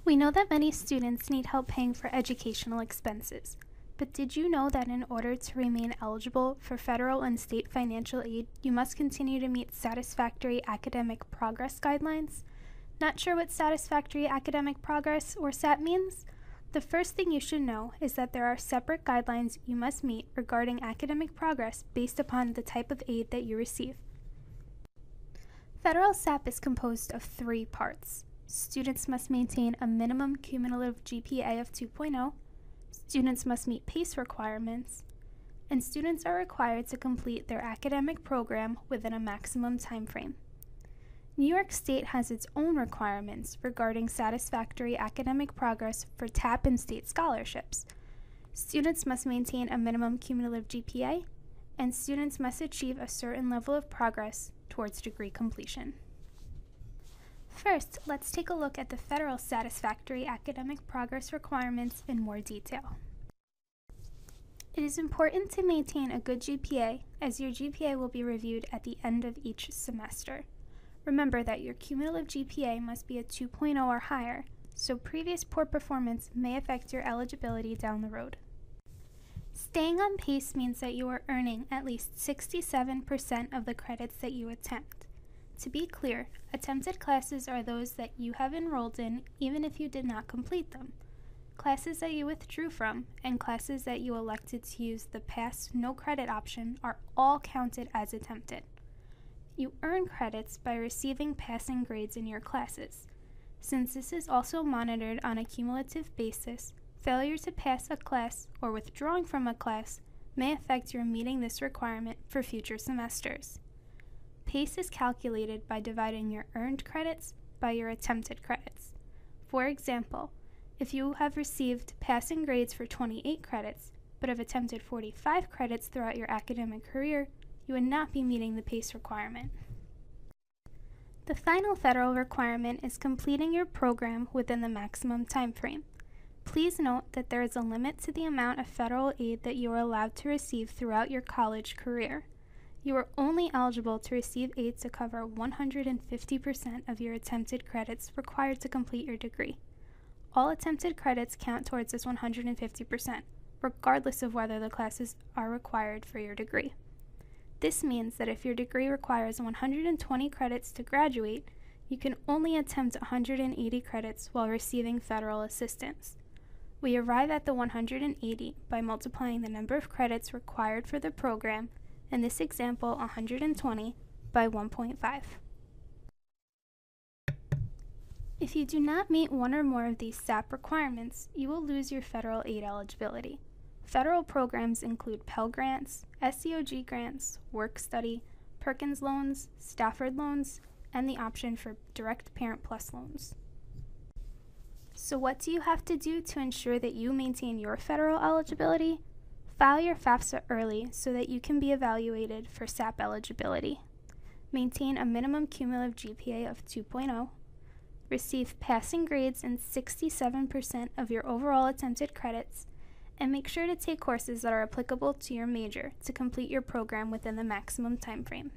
We know that many students need help paying for educational expenses, but did you know that in order to remain eligible for federal and state financial aid, you must continue to meet Satisfactory Academic Progress Guidelines? Not sure what Satisfactory Academic Progress, or SAP, means? The first thing you should know is that there are separate guidelines you must meet regarding academic progress based upon the type of aid that you receive. Federal SAP is composed of 3 parts. Students must maintain a minimum cumulative GPA of 2.0, students must meet PACE requirements, and students are required to complete their academic program within a maximum time frame. New York State has its own requirements regarding satisfactory academic progress for TAP and state scholarships. Students must maintain a minimum cumulative GPA, and students must achieve a certain level of progress towards degree completion. First, let's take a look at the federal satisfactory academic progress requirements in more detail. It is important to maintain a good GPA, as your GPA will be reviewed at the end of each semester. Remember that your cumulative GPA must be a 2.0 or higher, so previous poor performance may affect your eligibility down the road. Staying on pace means that you are earning at least 67% of the credits that you attempt. To be clear, attempted classes are those that you have enrolled in even if you did not complete them. Classes that you withdrew from and classes that you elected to use the pass no credit option are all counted as attempted. You earn credits by receiving passing grades in your classes. Since this is also monitored on a cumulative basis, failure to pass a class or withdrawing from a class may affect your meeting this requirement for future semesters. PACE is calculated by dividing your earned credits by your attempted credits. For example, if you have received passing grades for 28 credits, but have attempted 45 credits throughout your academic career, you would not be meeting the PACE requirement. The final federal requirement is completing your program within the maximum time frame. Please note that there is a limit to the amount of federal aid that you are allowed to receive throughout your college career. You are only eligible to receive aid to cover 150% of your attempted credits required to complete your degree. All attempted credits count towards this 150%, regardless of whether the classes are required for your degree. This means that if your degree requires 120 credits to graduate, you can only attempt 180 credits while receiving federal assistance. We arrive at the 180 by multiplying the number of credits required for the program, in this example 120, by 1.5. If you do not meet one or more of these SAP requirements, you will lose your federal aid eligibility. Federal programs include Pell Grants, SEOG grants, work study, Perkins loans, Stafford loans, and the option for direct Parent Plus loans. So what do you have to do to ensure that you maintain your federal eligibility? File your FAFSA early so that you can be evaluated for SAP eligibility. Maintain a minimum cumulative GPA of 2.0. Receive passing grades in 67% of your overall attempted credits, and make sure to take courses that are applicable to your major to complete your program within the maximum time frame.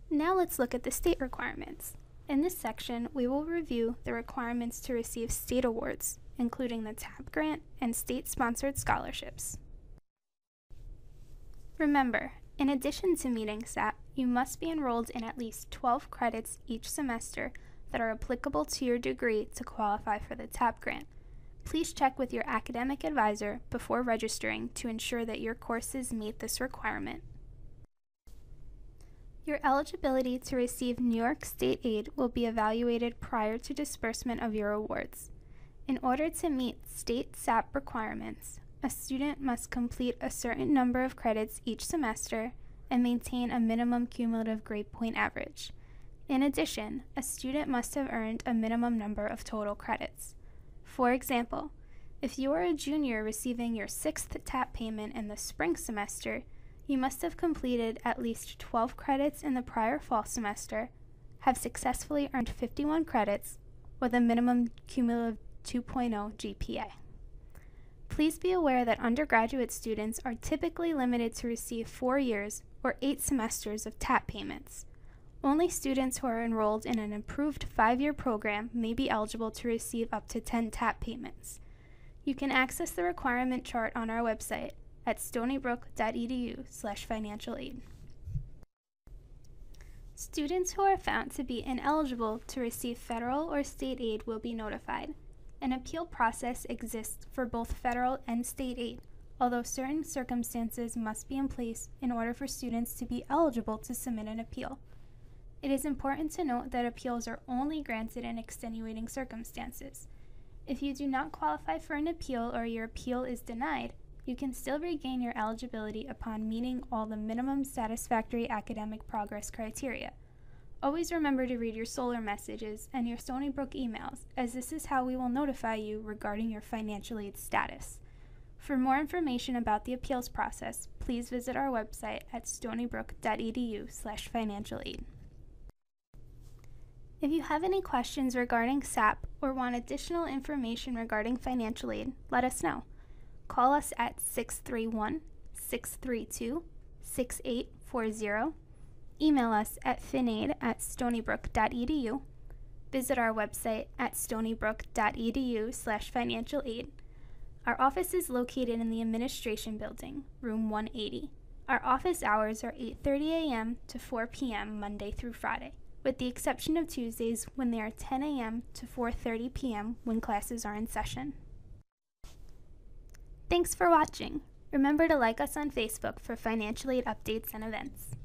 Now let's look at the state requirements. In this section, we will review the requirements to receive state awards, including the TAP grant and state-sponsored scholarships. Remember, in addition to meeting SAP, you must be enrolled in at least 12 credits each semester that are applicable to your degree to qualify for the TAP grant. Please check with your academic advisor before registering to ensure that your courses meet this requirement. Your eligibility to receive New York State aid will be evaluated prior to disbursement of your awards. In order to meet state SAP requirements, a student must complete a certain number of credits each semester and maintain a minimum cumulative grade point average. In addition, a student must have earned a minimum number of total credits. For example, if you are a junior receiving your 6th TAP payment in the spring semester, you must have completed at least 12 credits in the prior fall semester, have successfully earned 51 credits, with a minimum cumulative 2.0 GPA. Please be aware that undergraduate students are typically limited to receive 4 years or 8 semesters of TAP payments. Only students who are enrolled in an approved 5-year program may be eligible to receive up to 10 TAP payments. You can access the requirement chart on our website at stonybrook.edu/financial aid. Students who are found to be ineligible to receive federal or state aid will be notified. An appeal process exists for both federal and state aid, although certain circumstances must be in place in order for students to be eligible to submit an appeal. It is important to note that appeals are only granted in extenuating circumstances. If you do not qualify for an appeal or your appeal is denied, you can still regain your eligibility upon meeting all the minimum satisfactory academic progress criteria. Always remember to read your Solar messages and your Stony Brook emails, as this is how we will notify you regarding your financial aid status. For more information about the appeals process, please visit our website at stonybrook.edu/financial aid. If you have any questions regarding SAP or want additional information regarding financial aid, let us know. Call us at 631-632-6840, email us at finaid@stonybrook.edu, visit our website at stonybrook.edu/financial aid. Our office is located in the Administration Building, room 180. Our office hours are 8:30 a.m. to 4 p.m. Monday through Friday, with the exception of Tuesdays when they are 10 a.m. to 4:30 p.m. when classes are in session. Thanks for watching. Remember to like us on Facebook for financial aid updates and events.